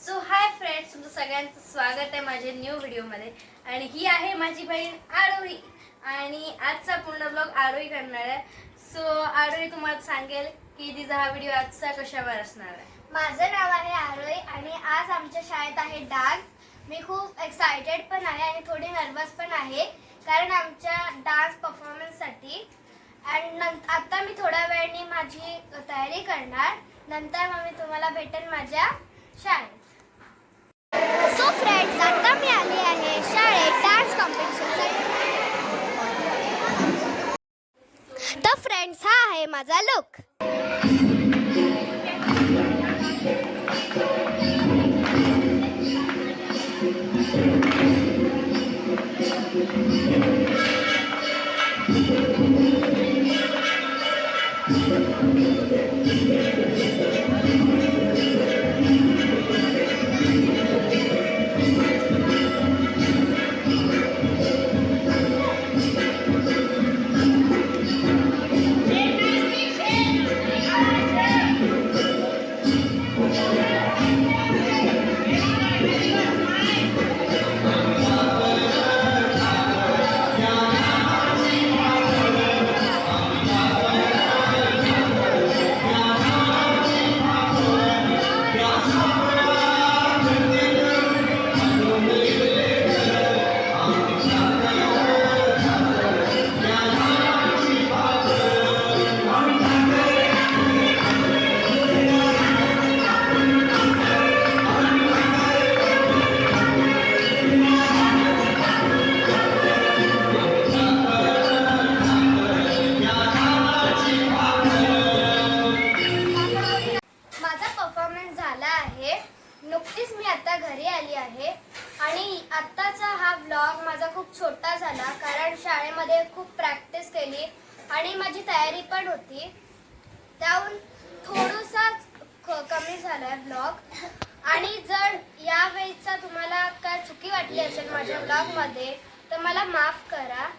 So hi friends, तुमचं सगळ्यांचं स्वागत आहे माझ्या न्यू व्हिडिओमध्ये. आणि ही आहे माझी बहीण आरोही. आणि आजचा पूर्ण ब्लॉग आरोही करणार आहे. सो आरोही तुम्हाला सांगेल की तिचा हा व्हिडिओ आजचा कशावर असणार आहे. माझं नाव आहे आरोही आणि आज आमच्या शाळेत आहे डान्स. मी खूप एक्सायटेड पण आहे आणि थोडी नर्वस पण आहे कारण आमच्या डान्स परफॉर्मन्ससाठी. आता मी थोड्या वेळाने माझी तयारी करणार. नंतर मग मी तुम्हाला भेटेन माझ्या शाळेत. सो फ्रेंड्स, आता मी आली आहे शाळेत डान्स कॉम्पिटिशनसाठी. तर फ्रेंड्स, हा आहे माझा लुक. नुकतीच मी आता घरी आली आहे आणि आत्ताचा हा व्लॉग माझा खूप छोटा झाला कारण शाळेमध्ये खूप प्रॅक्टिस केली आणि माझी तयारी पण होती. त्याहून थोडासा कमी झाला आहे व्लॉग. आणि जर यावेळीचा तुम्हाला काय चुकी वाटली असेल माझ्या व्लॉगमध्ये तर मला माफ करा.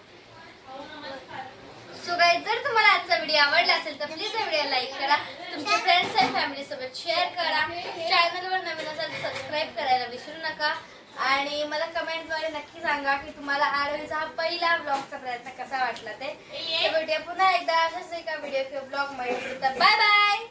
सो गाईज, जर तुम्हाला आजचा व्हिडिओ आवडला असेल तर प्लीज या व्हिडिओला लाईक करा, तुमच्या फ्रेंड्स आणि फॅमिली सोबत शेअर करा, चॅनलवर नवीन असाल तर सबस्क्राईब करायला विसरू नका. आणि मला कमेंटद्वारे नक्की सांगा की तुम्हाला आरोहीचा हा पहिला व्लॉगचा प्रयत्न कसा वाटला ते. भेटूया पुन्हा एकदा अशाच एका व्हिडिओ किंवा ब्लॉग मध्ये. Bye bye.